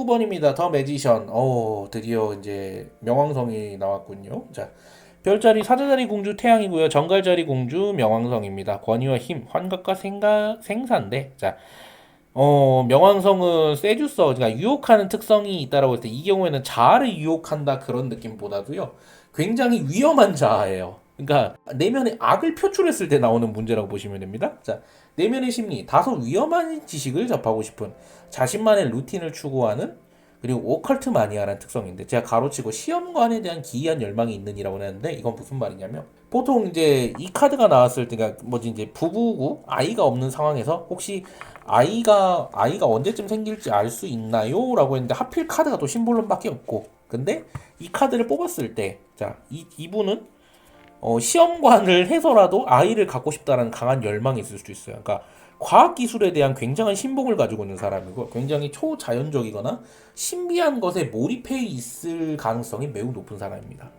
9번입니다. 더 매지션. 드디어 이제 명왕성이 나왔군요. 자, 별자리 사자자리 공주 태양이고요. 정갈자리 공주 명왕성입니다. 권위와 힘, 환각과 생사인데, 자, 명왕성은 세주서, 그러니까 유혹하는 특성이 있다라고 했을 때, 이 경우에는 자아를 유혹한다 그런 느낌보다도요, 굉장히 위험한 자아예요. 그러니까 내면의 악을 표출했을 때 나오는 문제라고 보시면 됩니다. 자, 내면의 심리, 다소 위험한 지식을 접하고 싶은 자신만의 루틴을 추구하는 그리고 오컬트 마니아라는 특성인데 제가 가로치고 시험관에 대한 기이한 열망이 있는 이라고 했는데 이건 무슨 말이냐면 보통 이제 이 카드가 나왔을 때가 뭐지 이제 부부고 아이가 없는 상황에서 혹시 아이가 언제쯤 생길지 알 수 있나요? 라고 했는데 하필 카드가 또 심볼론밖에 없고 근데 이 카드를 뽑았을 때 자, 이분은 시험관을 해서라도 아이를 갖고 싶다라는 강한 열망이 있을 수도 있어요. 그러니까 과학기술에 대한 굉장한 신봉을 가지고 있는 사람이고 굉장히 초자연적이거나 신비한 것에 몰입해 있을 가능성이 매우 높은 사람입니다.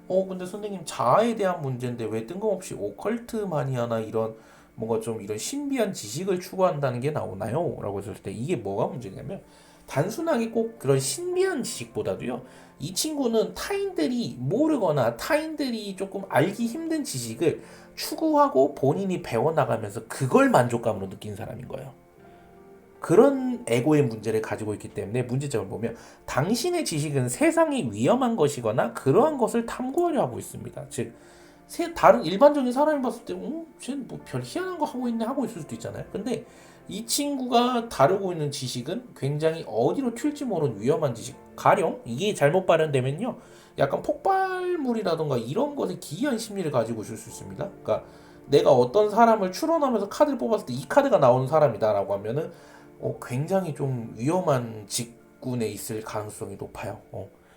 근데 선생님 자아에 대한 문제인데 왜 뜬금없이 오컬트 마니아나 이런 뭔가 좀 이런 신비한 지식을 추구한다는 게 나오나요? 라고 했을 때 이게 뭐가 문제냐면 단순하게 꼭 그런 신비한 지식보다도요. 이 친구는 타인들이 모르거나 타인들이 조금 알기 힘든 지식을 추구하고 본인이 배워나가면서 그걸 만족감으로 느낀 사람인 거예요. 그런 에고의 문제를 가지고 있기 때문에 문제점을 보면 당신의 지식은 세상이 위험한 것이거나 그러한 것을 탐구하려 하고 있습니다. 즉 다른 일반적인 사람이 봤을 때, 쟤는 뭐 별 희한한 거 하고 있네 하고 있을 수도 있잖아요. 근데 이 친구가 다루고 있는 지식은 굉장히 어디로 튈지 모르는 위험한 지식. 가령 이게 잘못 발현되면요, 약간 폭발물이라던가 이런 것에 기이한 심리를 가지고 있을 수 있습니다. 그러니까 내가 어떤 사람을 추론하면서 카드를 뽑았을 때 이 카드가 나오는 사람이다라고 하면은 굉장히 좀 위험한 직군에 있을 가능성이 높아요.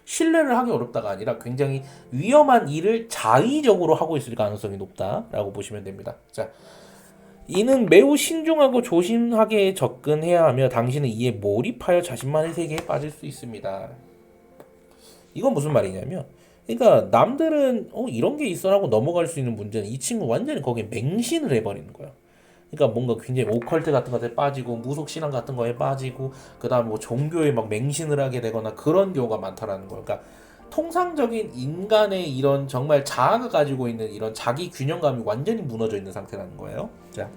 신뢰를 하기 어렵다가 아니라 굉장히 위험한 일을 자의적으로 하고 있을 가능성이 높다라고 보시면 됩니다. 자, 이는 매우 신중하고 조심하게 접근해야 하며 당신은 이에 몰입하여 자신만의 세계에 빠질 수 있습니다. 이건 무슨 말이냐면 그러니까 남들은 이런 게 있어라고 넘어갈 수 있는 문제는 이 친구 완전히 거기에 맹신을 해버리는 거예요. 그러니까 뭔가 굉장히 오컬트 같은 것에 빠지고 무속 신앙 같은 거에 빠지고 그다음 뭐 종교에 막 맹신을 하게 되거나 그런 경우가 많다라는 거예요. 그러니까 통상적인 인간의 이런 정말 자아가 가지고 있는 이런 자기 균형감이 완전히 무너져 있는 상태라는 거예요. 자,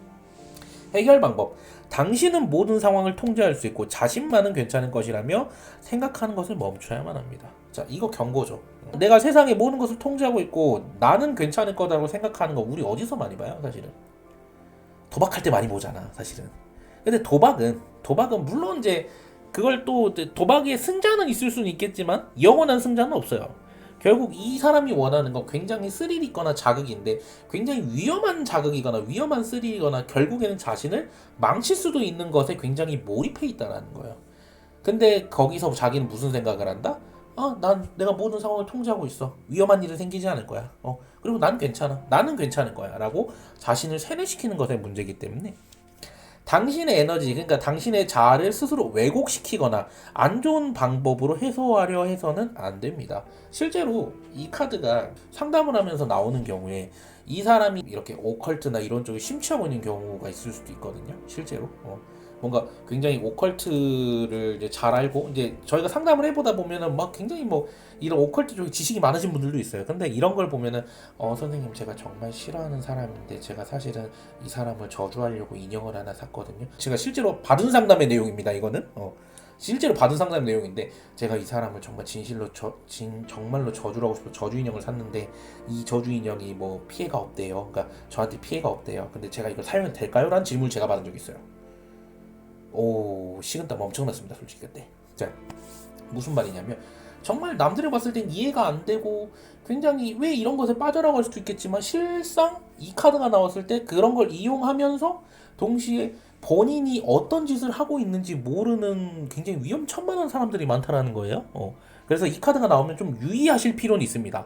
해결 방법. 당신은 모든 상황을 통제할 수 있고 자신만은 괜찮은 것이라며 생각하는 것을 멈춰야만 합니다. 자, 이거 경고죠. 내가 세상의 모든 것을 통제하고 있고 나는 괜찮을 거라고 생각하는 거 우리 어디서 많이 봐요, 사실은. 도박할 때 많이 보잖아, 사실은. 근데 도박은 물론 이제 그걸 또 도박의 승자는 있을 수는 있겠지만 영원한 승자는 없어요. 결국 이 사람이 원하는 건 굉장히 스릴 있거나 자극인데 굉장히 위험한 자극이거나 위험한 스릴이거나 결국에는 자신을 망칠 수도 있는 것에 굉장히 몰입해 있다라는 거예요. 근데 거기서 자기는 무슨 생각을 한다? 내가 모든 상황을 통제하고 있어. 위험한 일은 생기지 않을 거야. 그리고 난 괜찮아. 나는 괜찮을 거야. 라고 자신을 세뇌시키는 것의 문제이기 때문에 당신의 에너지, 그러니까 당신의 자아를 스스로 왜곡시키거나 안 좋은 방법으로 해소하려 해서는 안 됩니다. 실제로 이 카드가 상담을 하면서 나오는 경우에 이 사람이 이렇게 오컬트나 이런 쪽에 심취하고 있는 경우가 있을 수도 있거든요. 실제로. 뭔가 굉장히 오컬트를 이제 잘 알고 이제 저희가 상담을 해보다 보면은 막 굉장히 뭐 이런 오컬트 쪽에 지식이 많으신 분들도 있어요. 근데 이런 걸 보면은 선생님 제가 정말 싫어하는 사람인데 제가 사실은 이 사람을 저주하려고 인형을 하나 샀거든요. 제가 실제로 받은 상담의 내용입니다. 이거는 실제로 받은 상담 내용인데 제가 이 사람을 정말 정말로 저주를 하고 싶어 저주 인형을 샀는데 이 저주 인형이 뭐 피해가 없대요. 그러니까 저한테 피해가 없대요. 근데 제가 이걸 사용해도 될까요? 라는 질문을 제가 받은 적이 있어요. 식은땀 엄청났습니다, 솔직히 그때. 자, 무슨 말이냐면 정말 남들이 봤을 땐 이해가 안 되고 굉장히 왜 이런 것에 빠져나갈 수도 있겠지만 실상 이 카드가 나왔을 때 그런 걸 이용하면서 동시에 본인이 어떤 짓을 하고 있는지 모르는 굉장히 위험천만한 사람들이 많다라는 거예요. 그래서 이 카드가 나오면 좀 유의하실 필요는 있습니다.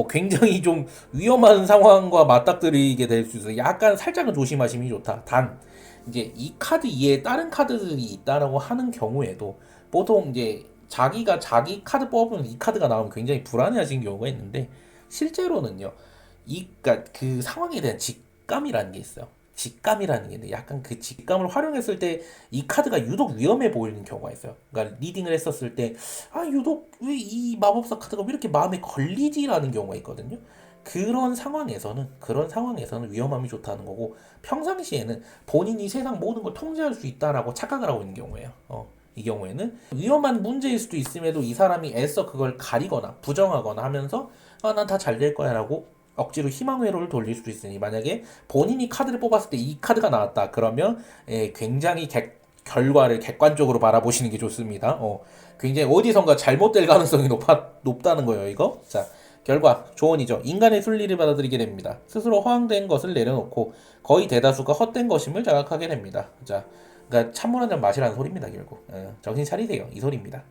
굉장히 좀 위험한 상황과 맞닥뜨리게 될 수 있어요. 약간 살짝은 조심하심이 좋다. 단 이제 이 카드 이외에 다른 카드들이 있다라고 하는 경우에도 보통 이제 자기가 자기 카드 뽑으면 이 카드가 나오면 굉장히 불안해하시는 경우가 있는데 실제로는요. 그러니까 그 상황에 대한 직감이라는 게 있어요. 직감이라는 게 있는데 약간 그 직감을 활용했을 때 이 카드가 유독 위험해 보이는 경우가 있어요. 그러니까 리딩을 했었을 때 유독 왜 이 마법사 카드가 왜 이렇게 마음에 걸리지라는 경우가 있거든요. 그런 상황에서는 위험함이 좋다는 거고 평상시에는 본인이 세상 모든 걸 통제할 수 있다라고 착각을 하고 있는 경우예요. 이 경우에는 위험한 문제일 수도 있음에도 이 사람이 애써 그걸 가리거나 부정하거나 하면서 난 다 잘 될 거야라고 억지로 희망 회로를 돌릴 수도 있으니 만약에 본인이 카드를 뽑았을 때 이 카드가 나왔다 그러면 굉장히 결과를 객관적으로 바라보시는 게 좋습니다. 굉장히 어디선가 잘못될 가능성이 높다는 거예요, 이거. 자, 결과 조언이죠. 인간의 순리를 받아들이게 됩니다. 스스로 허황된 것을 내려놓고 거의 대다수가 헛된 것임을 자각하게 됩니다. 자, 그러니까 찬물 한 잔 마시라는 소리입니다, 결국. 정신 차리세요, 이 소리입니다.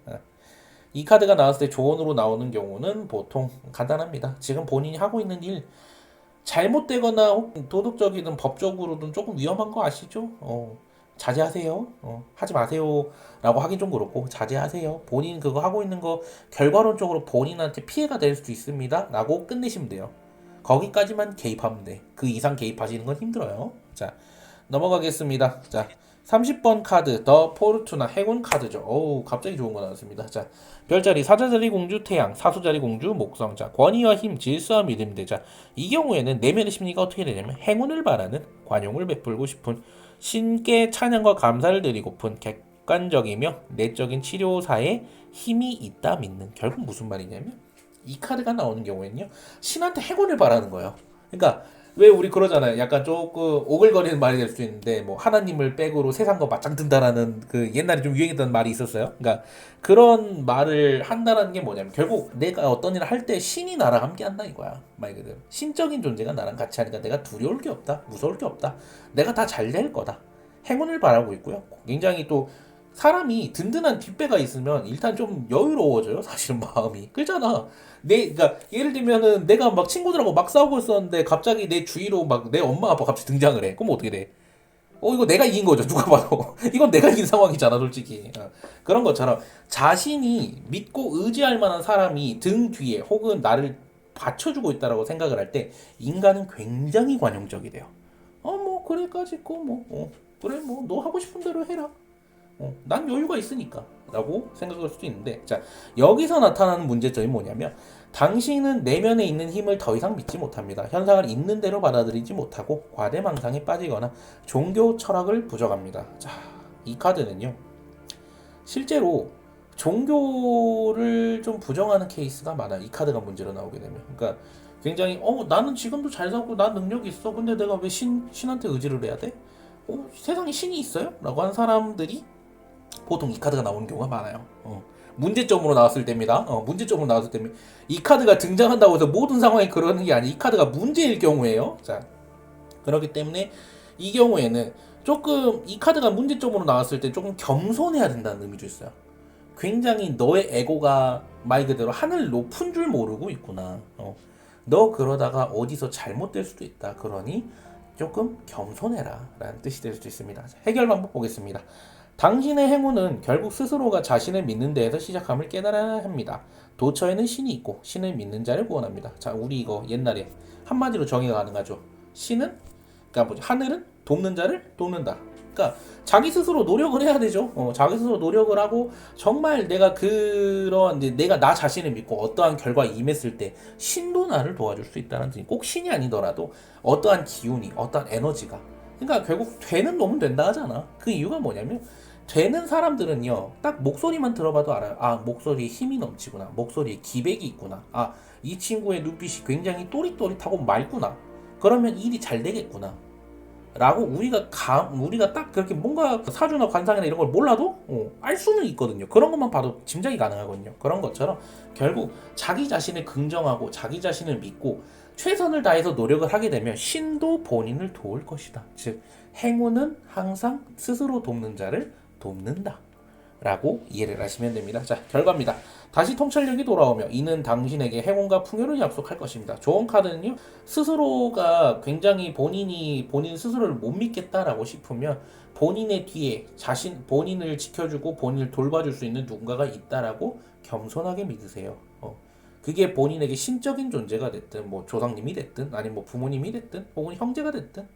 이 카드가 나왔을 때 조언으로 나오는 경우는 보통 간단합니다. 지금 본인이 하고 있는 일 잘못되거나 혹은 도덕적이든 법적으로든 조금 위험한 거 아시죠? 자제하세요. 하지 마세요. 라고 하긴 좀 그렇고, 자제하세요. 본인 그거 하고 있는 거 결과론적으로 본인한테 피해가 될 수도 있습니다. 라고 끝내시면 돼요. 거기까지만 개입하면 돼. 그 이상 개입하시는 건 힘들어요. 자, 넘어가겠습니다. 자, 30번 카드, 더 포르투나 행운 카드죠. 갑자기 좋은 거 나왔습니다. 자, 별자리, 사자자리 공주, 태양, 사수자리 공주, 목성. 자, 권위와 힘, 질서와 믿음. 자, 이 경우에는 내면의 심리가 어떻게 되냐면 행운을 바라는, 관용을 베풀고 싶은, 신께 찬양과 감사를 드리고픈, 객관적이며 내적인 치료사에 힘이 있다 믿는. 결국 무슨 말이냐면 이 카드가 나오는 경우에는요, 신한테 행운을 바라는 거예요. 그러니까 왜 우리 그러잖아요. 약간 조금 오글거리는 말이 될 수 있는데 뭐 하나님을 백으로 세상과 맞짱 든다라는 그 옛날에 좀 유행했던 말이 있었어요. 그러니까 그런 말을 한다라는 게 뭐냐면 결국 내가 어떤 일을 할 때 신이 나랑 함께 한다 이거야. 말 그대로 신적인 존재가 나랑 같이 하니까 내가 두려울 게 없다, 무서울 게 없다, 내가 다 잘 될 거다, 행운을 바라고 있고요. 굉장히 또 사람이 든든한 뒷배가 있으면 일단 좀 여유로워져요. 사실은 마음이. 그렇잖아. 그러니까 예를 들면은 내가 막 친구들하고 막 싸우고 있었는데 갑자기 내 주위로 막 내 엄마 아빠 갑자기 등장을 해. 그럼 어떻게 돼? 이거 내가 이긴 거죠. 누가 봐도. 이건 내가 이긴 상황이잖아, 솔직히. 그런 것처럼 자신이 믿고 의지할 만한 사람이 등 뒤에 혹은 나를 받쳐주고 있다라고 생각을 할 때 인간은 굉장히 관용적이 돼요. 뭐 그래까지 있고 그래 뭐 너 하고 싶은 대로 해라. 난 여유가 있으니까 라고 생각할 수도 있는데 자 여기서 나타나는 문제점이 뭐냐면 당신은 내면에 있는 힘을 더 이상 믿지 못합니다. 현상을 있는 대로 받아들이지 못하고 과대망상에 빠지거나 종교 철학을 부정합니다. 자, 이 카드는요 실제로 종교를 좀 부정하는 케이스가 많아요. 이 카드가 문제로 나오게 되면 그러니까 굉장히 나는 지금도 잘 살고 난 능력이 있어. 근데 내가 왜 신한테 의지를 해야 돼? 세상에 신이 있어요? 라고 하는 사람들이 보통 이 카드가 나오는 경우가 많아요. 문제점으로 나왔을 때입니다. 문제점으로 나왔을 때입니다. 이 카드가 등장한다고 해서 모든 상황에 그러는 게 아니 이 카드가 문제일 경우에요. 자, 그렇기 때문에 이 경우에는 조금 이 카드가 문제점으로 나왔을 때 조금 겸손해야 된다는 의미도 있어요. 굉장히 너의 에고가 말 그대로 하늘 높은 줄 모르고 있구나. 너 그러다가 어디서 잘못될 수도 있다. 그러니 조금 겸손해라 라는 뜻이 될 수도 있습니다. 해결 방법 보겠습니다. 당신의 행운은 결국 스스로가 자신을 믿는 데에서 시작함을 깨달아야 합니다. 도처에는 신이 있고 신을 믿는 자를 구원합니다. 자, 우리 이거 옛날에 한마디로 정의가 가능하죠. 신은 그러니까 뭐지? 하늘은 돕는 자를 돕는다. 그러니까 자기 스스로 노력을 해야 되죠. 자기 스스로 노력을 하고 정말 내가 그런 내가 나 자신을 믿고 어떠한 결과에 임했을 때 신도 나를 도와줄 수 있다는 뜻이 꼭 신이 아니더라도 어떠한 기운이 어떠한 에너지가 그러니까 결국 되는 놈은 된다 하잖아. 그 이유가 뭐냐면 되는 사람들은요 딱 목소리만 들어봐도 알아요. 목소리에 힘이 넘치구나, 목소리에 기백이 있구나, 이 친구의 눈빛이 굉장히 또릿또릿하고 맑구나, 그러면 일이 잘 되겠구나 라고 우리가 딱 그렇게 뭔가 사주나 관상이나 이런 걸 몰라도 알 수는 있거든요. 그런 것만 봐도 짐작이 가능하거든요. 그런 것처럼 결국 자기 자신을 긍정하고 자기 자신을 믿고 최선을 다해서 노력을 하게 되면 신도 본인을 도울 것이다. 즉 행운은 항상 스스로 돕는 자를 돕는다 라고 이해를 하시면 됩니다. 자, 결과입니다. 다시 통찰력이 돌아오며 이는 당신에게 행운과 풍요를 약속할 것입니다. 좋은 카드는요 스스로가 굉장히 본인 스스로를 못 믿겠다라고 싶으면 본인의 뒤에 본인을 지켜주고 본인을 돌봐줄 수 있는 누군가가 있다라고 겸손하게 믿으세요. 그게 본인에게 신적인 존재가 됐든 뭐 조상님이 됐든 아니면 뭐 부모님이 됐든 혹은 형제가 됐든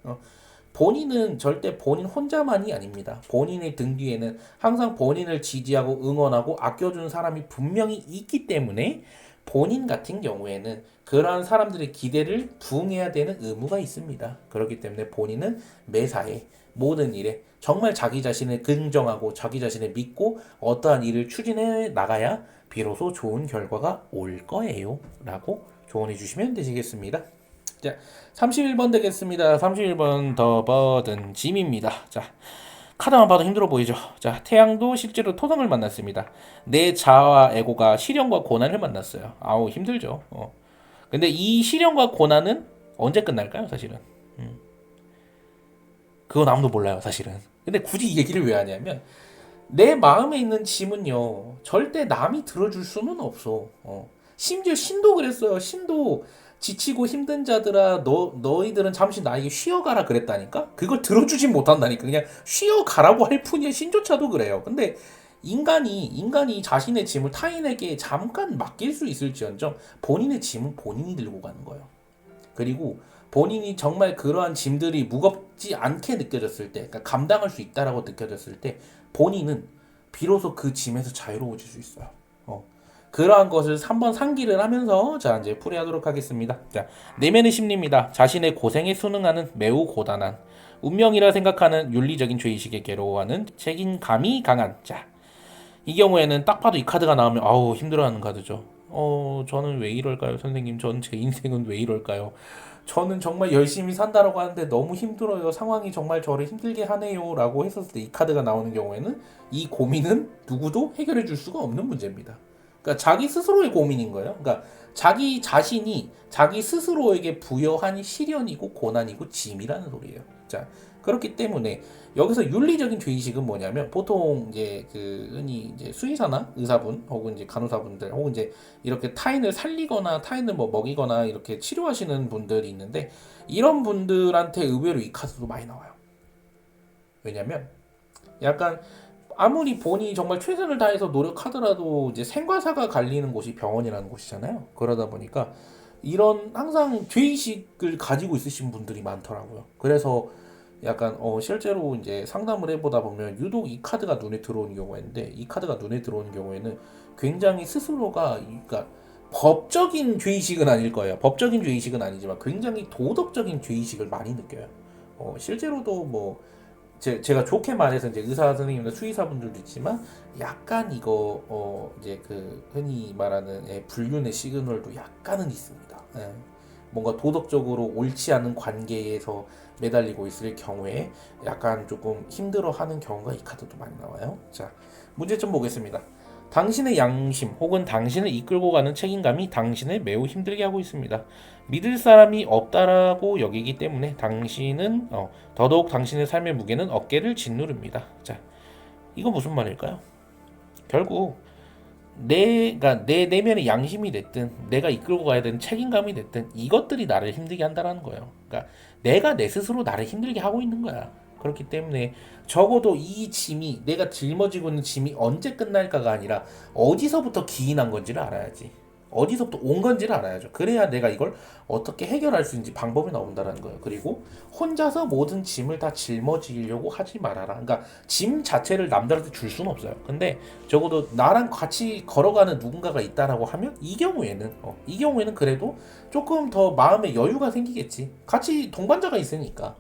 본인은 절대 본인 혼자만이 아닙니다. 본인의 등 뒤에는 항상 본인을 지지하고 응원하고 아껴주는 사람이 분명히 있기 때문에 본인 같은 경우에는 그러한 사람들의 기대를 부응해야 되는 의무가 있습니다. 그렇기 때문에 본인은 매사에 모든 일에 정말 자기 자신을 긍정하고 자기 자신을 믿고 어떠한 일을 추진해 나가야 비로소 좋은 결과가 올 거예요. 라고 조언해 주시면 되시겠습니다. 자, 31번 되겠습니다. 31번 더 버든 짐입니다. 자, 카드만 봐도 힘들어 보이죠? 자, 태양도 실제로 토성을 만났습니다. 내 자아와 에고가 시련과 고난을 만났어요. 아우, 힘들죠. 근데 이 시련과 고난은 언제 끝날까요, 사실은? 그건 아무도 몰라요, 사실은. 근데 굳이 이 얘기를 왜 하냐면, 내 마음에 있는 짐은요, 절대 남이 들어줄 수는 없어. 심지어 신도 그랬어요. 신도 지치고 힘든 자들아, 너희들은 잠시 나에게 쉬어가라 그랬다니까? 그걸 들어주진 못한다니까. 그냥 쉬어가라고 할 뿐이야. 신조차도 그래요. 근데 인간이 자신의 짐을 타인에게 잠깐 맡길 수 있을지언정 본인의 짐은 본인이 들고 가는 거예요. 그리고 본인이 정말 그러한 짐들이 무겁지 않게 느껴졌을 때, 그러니까 감당할 수 있다라고 느껴졌을 때, 본인은 비로소 그 짐에서 자유로워질 수 있어요. 그러한 것을 한번 상기를 하면서 자 이제 풀이하도록 하겠습니다. 자, 내면의 심리입니다. 자신의 고생에 순응하는 매우 고단한 운명이라 생각하는 윤리적인 죄의식에 괴로워하는 책임감이 강한 자. 이 경우에는 딱 봐도 이 카드가 나오면 아우 힘들어하는 카드죠. 저는 왜 이럴까요, 선생님? 전 제 인생은 왜 이럴까요? 저는 정말 열심히 산다라고 하는데 너무 힘들어요. 상황이 정말 저를 힘들게 하네요. 라고 했었을 때 이 카드가 나오는 경우에는 이 고민은 누구도 해결해 줄 수가 없는 문제입니다. 그러니까 자기 스스로의 고민인 거예요. 그러니까 자기 자신이 자기 스스로에게 부여한 시련이고 고난이고 짐이라는 소리예요. 자, 그렇기 때문에 여기서 윤리적인 죄의식은 뭐냐면 보통 이제 그 흔히 이제 수의사나 의사분 혹은 이제 간호사분들 혹은 이제 이렇게 타인을 살리거나 타인을 뭐 먹이거나 이렇게 치료하시는 분들이 있는데 이런 분들한테 의외로 이 카드도 많이 나와요. 왜냐면 약간 아무리 본인이 정말 최선을 다해서 노력하더라도 이제 생과사가 갈리는 곳이 병원이라는 곳이잖아요. 그러다 보니까 이런 항상 죄의식을 가지고 있으신 분들이 많더라고요. 그래서 약간 실제로 이제 상담을 해보다 보면 유독 이 카드가 눈에 들어오는 경우가 있는데 이 카드가 눈에 들어오는 경우에는 굉장히 스스로가 그러니까 법적인 죄의식은 아닐 거예요. 법적인 죄의식은 아니지만 굉장히 도덕적인 죄의식을 많이 느껴요. 실제로도 뭐 제가 좋게 말해서 이제 의사 선생님이나 수의사분들도 있지만 약간 이거 이제 그 흔히 말하는 불륜의 시그널도 약간은 있습니다. 뭔가 도덕적으로 옳지 않은 관계에서 매달리고 있을 경우에 약간 조금 힘들어하는 경우가 이 카드도 많이 나와요. 자, 문제점 보겠습니다. 당신의 양심 혹은 당신을 이끌고 가는 책임감이 당신을 매우 힘들게 하고 있습니다. 믿을 사람이 없다라고 여기기 때문에 당신은 더더욱 당신의 삶의 무게는 어깨를 짓누릅니다. 자, 이거 무슨 말일까요? 결국 내가 내 내면의 양심이 됐든 내가 이끌고 가야 되는 책임감이 됐든 이것들이 나를 힘들게 한다라는 거예요. 그러니까 내가 내 스스로 나를 힘들게 하고 있는 거야. 그렇기 때문에 적어도 이 짐이 내가 짊어지고 있는 짐이 언제 끝날까가 아니라 어디서부터 기인한 건지를 알아야지. 어디서부터 온 건지를 알아야죠. 그래야 내가 이걸 어떻게 해결할 수 있는지 방법이 나온다는 거예요. 그리고 혼자서 모든 짐을 다 짊어지려고 하지 말아라. 그러니까 짐 자체를 남들한테 줄 수는 없어요. 근데 적어도 나랑 같이 걸어가는 누군가가 있다라고 하면 이 경우에는 그래도 조금 더 마음의 여유가 생기겠지. 같이 동반자가 있으니까.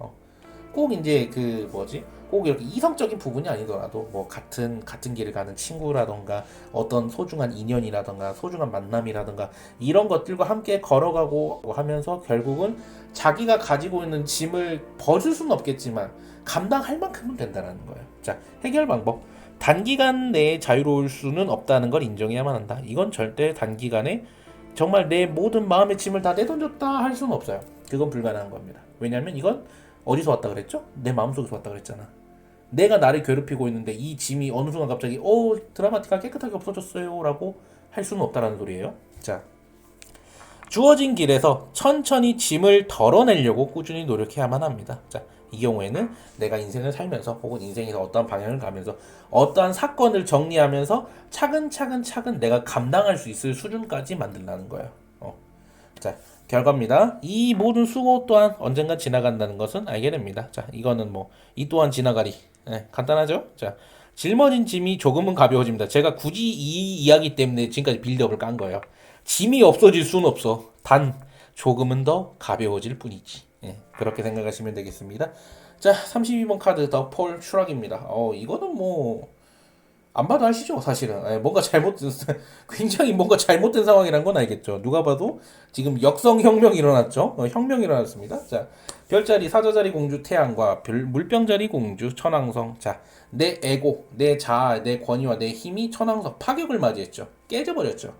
꼭 이제 그 뭐지? 꼭 이렇게 이성적인 부분이 아니더라도 뭐 같은 길을 가는 친구라던가 어떤 소중한 인연이라던가 소중한 만남이라던가 이런 것들과 함께 걸어가고 하면서 결국은 자기가 가지고 있는 짐을 벗을 수는 없겠지만 감당할 만큼은 된다는 거예요. 자, 해결 방법. 단기간 내에 자유로울 수는 없다는 걸 인정해야만 한다. 이건 절대 단기간에 정말 내 모든 마음의 짐을 다 내던졌다 할 수는 없어요. 그건 불가능한 겁니다. 왜냐하면 이건 어디서 왔다 그랬죠? 내 마음속에서 왔다 그랬잖아. 내가 나를 괴롭히고 있는데 이 짐이 어느 순간 갑자기 드라마티가 깨끗하게 없어졌어요 라고 할 수는 없다라는 소리예요. 자, 주어진 길에서 천천히 짐을 덜어내려고 꾸준히 노력해야만 합니다. 자, 이 경우에는 내가 인생을 살면서 혹은 인생에서 어떠한 방향을 가면서 어떠한 사건을 정리하면서 차근차근 내가 감당할 수 있을 수준까지 만들라는 거예요. 자, 결과입니다. 이 모든 수고 또한 언젠가 지나간다는 것은 알게 됩니다. 자, 이거는 뭐 이 또한 지나가리. 네, 간단하죠? 자, 짊어진 짐이 조금은 가벼워집니다. 제가 굳이 이 이야기 때문에 지금까지 빌드업을 깐 거예요. 짐이 없어질 수는 없어. 단 조금은 더 가벼워질 뿐이지. 예, 그렇게 생각하시면 되겠습니다. 자, 32번 카드 더 폴 슈락입니다. 이거는 뭐 안 봐도 아시죠, 사실은. 뭔가 잘못된, 굉장히 뭔가 잘못된 상황이란 건 알겠죠. 누가 봐도 지금 역성혁명이 일어났죠. 혁명이 일어났습니다. 자, 별자리, 사자자리 공주 태양과 물병자리 공주 천왕성. 자, 내 에고, 내 자아, 내 권위와 내 힘이 천왕성 파격을 맞이했죠. 깨져버렸죠.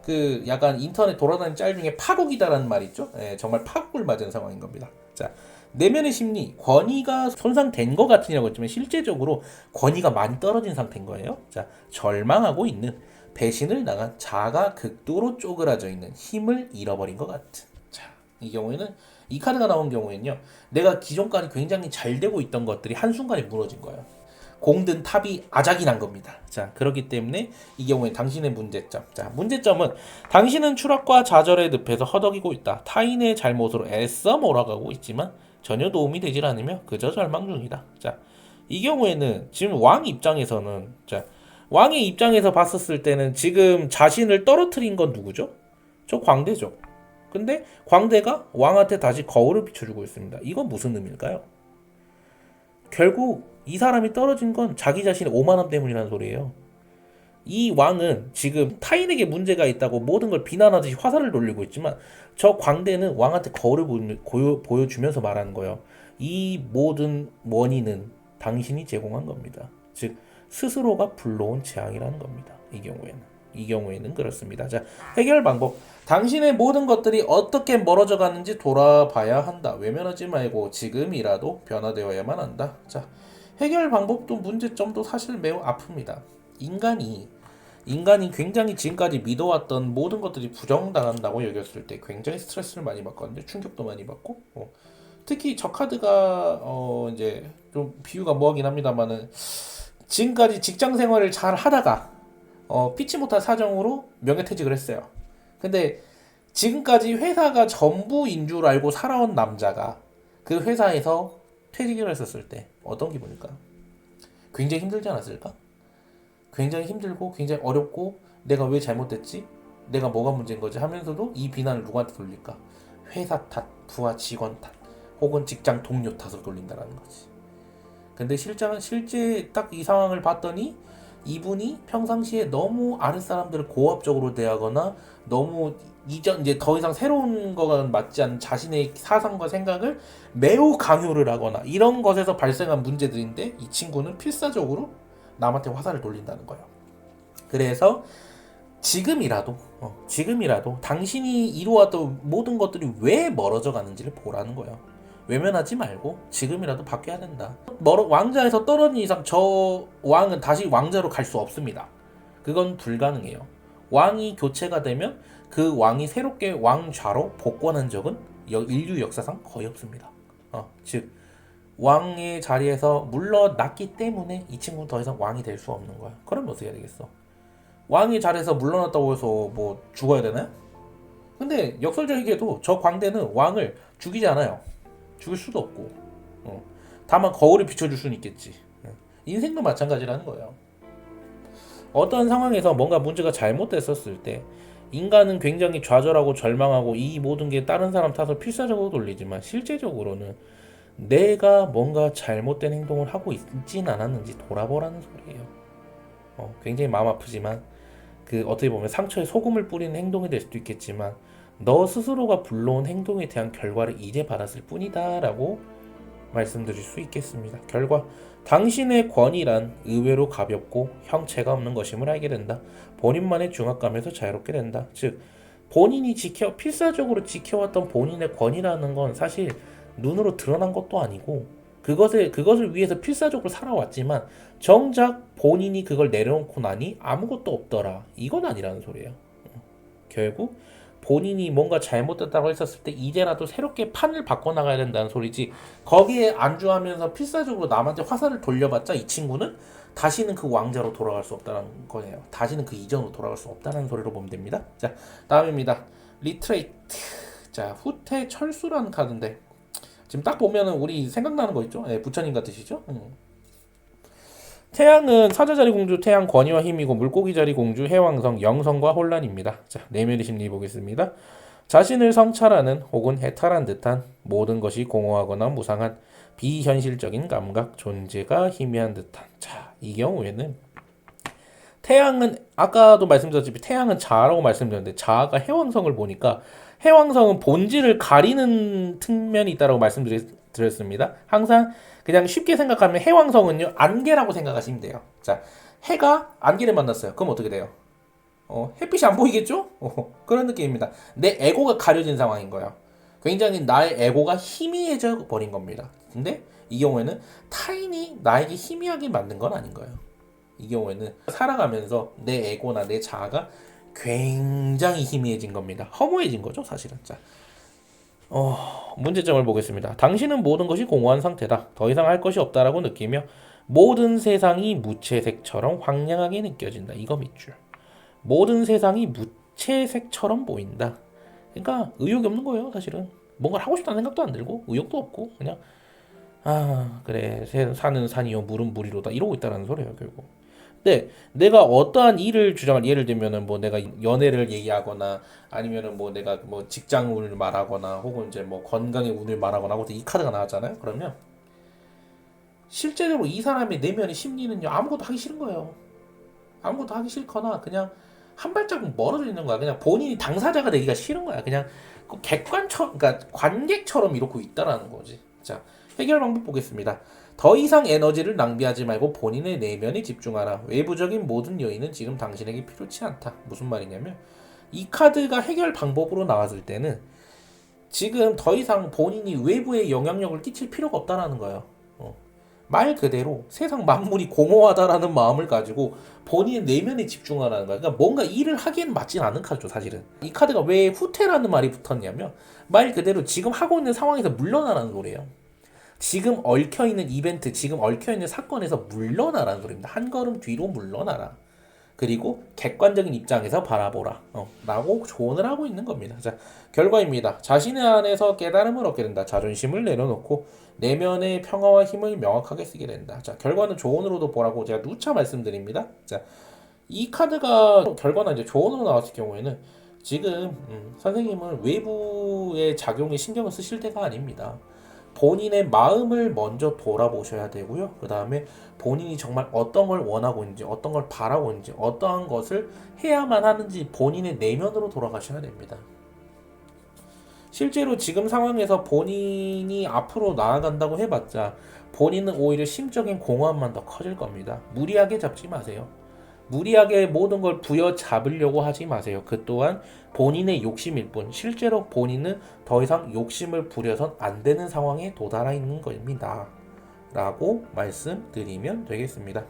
그 약간 인터넷 돌아다니는 짤 중에 파국이다라는 말 있죠. 정말 파국을 맞은 상황인 겁니다. 자, 내면의 심리, 권위가 손상된 것 같으냐고 했지만 실제적으로 권위가 많이 떨어진 상태인 거예요. 자, 절망하고 있는, 배신을 당한, 자아가 극도로 쪼그라져 있는, 힘을 잃어버린 것 같은. 자, 이 경우에는 이 카드가 나온 경우에는요, 내가 기존까지 굉장히 잘 되고 있던 것들이 한순간에 무너진 거예요. 공든 탑이 아작이 난 겁니다. 자, 그렇기 때문에 이 경우에 당신의 문제점. 자, 문제점은 당신은 추락과 좌절의 늪에서 허덕이고 있다. 타인의 잘못으로 애써 몰아가고 있지만 전혀 도움이 되질 않으며 그저 절망 중이다. 자, 이 경우에는 지금 왕 입장에서는, 자, 왕의 입장에서 봤었을 때는 지금 자신을 떨어뜨린 건 누구죠? 저 광대죠. 근데 광대가 왕한테 다시 거울을 비춰주고 있습니다. 이건 무슨 의미일까요? 결국 이 사람이 떨어진 건 자기 자신의 오만함 때문이라는 소리예요. 이 왕은 지금 타인에게 문제가 있다고 모든 걸 비난하듯이 화살을 돌리고 있지만 저 광대는 왕한테 거울을 보여주면서 말하는 거예요. 이 모든 원인은 당신이 제공한 겁니다. 즉 스스로가 불러온 재앙이라는 겁니다. 이 경우에는 그렇습니다. 자, 해결 방법. 당신의 모든 것들이 어떻게 멀어져 가는지 돌아봐야 한다. 외면하지 말고 지금이라도 변화되어야만 한다. 자, 해결 방법도 문제점도 사실 매우 아픕니다. 인간이 굉장히 지금까지 믿어왔던 모든 것들이 부정당한다고 여겼을 때 굉장히 스트레스를 많이 받거든요. 충격도 많이 받고. 특히 저 카드가 이제 좀 비유가 뭐하긴 합니다만은 지금까지 직장 생활을 잘 하다가 피치 못할 사정으로 명예퇴직을 했어요. 근데 지금까지 회사가 전부인 줄 알고 살아온 남자가 그 회사에서 퇴직을 했었을 때 어떤 기분일까? 굉장히 힘들지 않았을까? 굉장히 힘들고 굉장히 어렵고 내가 왜 잘못됐지? 내가 뭐가 문제인 거지? 하면서도 이 비난을 누구한테 돌릴까? 회사 탓, 부하 직원 탓, 혹은 직장 동료 탓으로 돌린다는 거지. 근데 실제 딱 이 상황을 봤더니 이분이 평상시에 너무 아랫 사람들을 고압적으로 대하거나 너무 이제 더 이상 새로운 거가 맞지 않는 자신의 사상과 생각을 매우 강요를 하거나 이런 것에서 발생한 문제들인데 이 친구는 필사적으로 남한테 화살을 돌린다는 거예요. 그래서 지금이라도 당신이 이루어왔던 모든 것들이 왜 멀어져 가는지를 보라는 거예요. 외면하지 말고 지금이라도 바뀌어야 된다. 왕자에서 떨어진 이상 저 왕은 다시 왕자로 갈 수 없습니다. 그건 불가능해요. 왕이 교체가 되면 그 왕이 새롭게 왕좌로 복권한 적은 인류 역사상 거의 없습니다. 즉 왕의 자리에서 물러났기 때문에 이 친구는 더 이상 왕이 될 수 없는 거야. 그럼 어떻게 해야 되겠어? 왕의 자리에서 물러났다고 해서 뭐 죽어야 되나요? 근데 역설적이게도 저 광대는 왕을 죽이지 않아요. 죽일 수도 없고, 다만 거울을 비춰줄 수는 있겠지. 인생도 마찬가지라는 거예요. 어떤 상황에서 뭔가 문제가 잘못됐었을 때 인간은 굉장히 좌절하고 절망하고 이 모든 게 다른 사람 탓을 필사적으로 돌리지만 실제적으로는 내가 뭔가 잘못된 행동을 하고 있진 않았는지 돌아보라는 소리예요. 굉장히 마음 아프지만 그 어떻게 보면 상처에 소금을 뿌리는 행동이 될 수도 있겠지만 너 스스로가 불러온 행동에 대한 결과를 이제 받았을 뿐이다 라고 말씀드릴 수 있겠습니다. 결과 당신의 권위란 의외로 가볍고 형체가 없는 것임을 알게 된다. 본인만의 중압감에서 자유롭게 된다. 즉 본인이 필사적으로 지켜왔던 본인의 권위라는 건 사실 눈으로 드러난 것도 아니고 그것을 위해서 필사적으로 살아왔지만 정작 본인이 그걸 내려놓고 나니 아무것도 없더라. 이건 아니라는 소리예요. 결국 본인이 뭔가 잘못됐다고 했었을 때 이제라도 새롭게 판을 바꿔나가야 된다는 소리지, 거기에 안주하면서 필사적으로 남한테 화살을 돌려봤자 이 친구는 다시는 그 왕자로 돌아갈 수 없다는 거예요. 다시는 그 이전으로 돌아갈 수 없다는 소리로 보면 됩니다. 자, 다음입니다. 리트레이트. 자, 후퇴 철수라는 카드인데 지금 딱 보면은 우리 생각나는 거 있죠? 예, 부처님 같으시죠? 태양은 사자자리 공주 태양 권위와 힘이고 물고기 자리 공주 해왕성 영성과 혼란입니다. 자, 내면의 심리 보겠습니다. 자신을 성찰하는 혹은 해탈한 듯한 모든 것이 공허하거나 무상한 비현실적인 감각 존재가 희미한 듯한. 자, 이 경우에는 태양은 아까도 말씀드렸지만 태양은 자아라고 말씀드렸는데 자아가 해왕성을 보니까 해왕성은 본질을 가리는 측면이 있다고 말씀드렸습니다. 항상 그냥 쉽게 생각하면 해왕성은요 안개라고 생각하시면 돼요. 자, 해가 안개를 만났어요. 그럼 어떻게 돼요? 햇빛이 안 보이겠죠? 그런 느낌입니다. 내 에고가 가려진 상황인 거예요. 굉장히 나의 에고가 희미해져 버린 겁니다. 근데 이 경우에는 타인이 나에게 희미하게 만든 건 아닌 거예요. 이 경우에는 살아가면서 내 에고나 내 자아가 굉장히 희미해진 겁니다. 허무해진 거죠, 사실은. 자, 문제점을 보겠습니다. 당신은 모든 것이 공허한 상태다. 더 이상 할 것이 없다라고 느끼며 모든 세상이 무채색처럼 황량하게 느껴진다. 이거 밑줄. 모든 세상이 무채색처럼 보인다. 그러니까 의욕이 없는 거예요, 사실은. 뭔가를 하고 싶다는 생각도 안 들고 의욕도 없고 그냥 그래 산은 산이요 물은 물이로다 이러고 있다라는 소리예요, 결국. 근데 내가 어떠한 일을 예를 들면은 뭐 내가 연애를 얘기하거나 아니면은 뭐 내가 뭐 직장 운을 말하거나 혹은 이제 뭐 건강의 운을 말하거나 하고 이 카드가 나왔잖아요. 그러면 실제로 이 사람의 내면의 심리는요 아무것도 하기 싫은 거예요. 아무것도 하기 싫거나 그냥 한 발자국 멀어져 있는 거야. 그냥 본인이 당사자가 되기가 싫은 거야. 그냥 그 객관처럼, 그러니까 관객처럼 이러고 있다라는 거지. 자, 해결 방법 보겠습니다. 더 이상 에너지를 낭비하지 말고 본인의 내면에 집중하라. 외부적인 모든 요인은 지금 당신에게 필요치 않다. 무슨 말이냐면 이 카드가 해결 방법으로 나왔을 때는 지금 더 이상 본인이 외부에 영향력을 끼칠 필요가 없다라는 거예요. 말 그대로 세상 만물이 공허하다라는 마음을 가지고 본인의 내면에 집중하라는 거야. 그러니까 뭔가 일을 하기에는 맞진 않은 카드죠, 사실은. 이 카드가 왜 후퇴라는 말이 붙었냐면 말 그대로 지금 하고 있는 상황에서 물러나라는 소리예요. 지금 얽혀있는 이벤트, 지금 얽혀있는 사건에서 물러나라는 소리입니다. 한 걸음 뒤로 물러나라. 그리고 객관적인 입장에서 바라보라. 라고 조언을 하고 있는 겁니다. 자, 결과입니다. 자신의 안에서 깨달음을 얻게 된다. 자존심을 내려놓고 내면의 평화와 힘을 명확하게 쓰게 된다. 자, 결과는 조언으로도 보라고 제가 누차 말씀드립니다. 자, 이 카드가 결과는 이제 조언으로 나왔을 경우에는 지금 선생님은 외부의 작용에 신경을 쓰실 때가 아닙니다. 본인의 마음을 먼저 돌아보셔야 되고요. 그 다음에 본인이 정말 어떤 걸 원하고 있는지, 어떤 걸 바라고 있는지, 어떠한 것을 해야만 하는지 본인의 내면으로 돌아가셔야 됩니다. 실제로 지금 상황에서 본인이 앞으로 나아간다고 해봤자 본인은 오히려 심적인 공허함만 더 커질 겁니다. 무리하게 잡지 마세요. 무리하게 모든 걸 부여잡으려고 하지 마세요. 그 또한 본인의 욕심일 뿐 실제로 본인은 더 이상 욕심을 부려선 안 되는 상황에 도달해 있는 겁니다. 라고 말씀드리면 되겠습니다.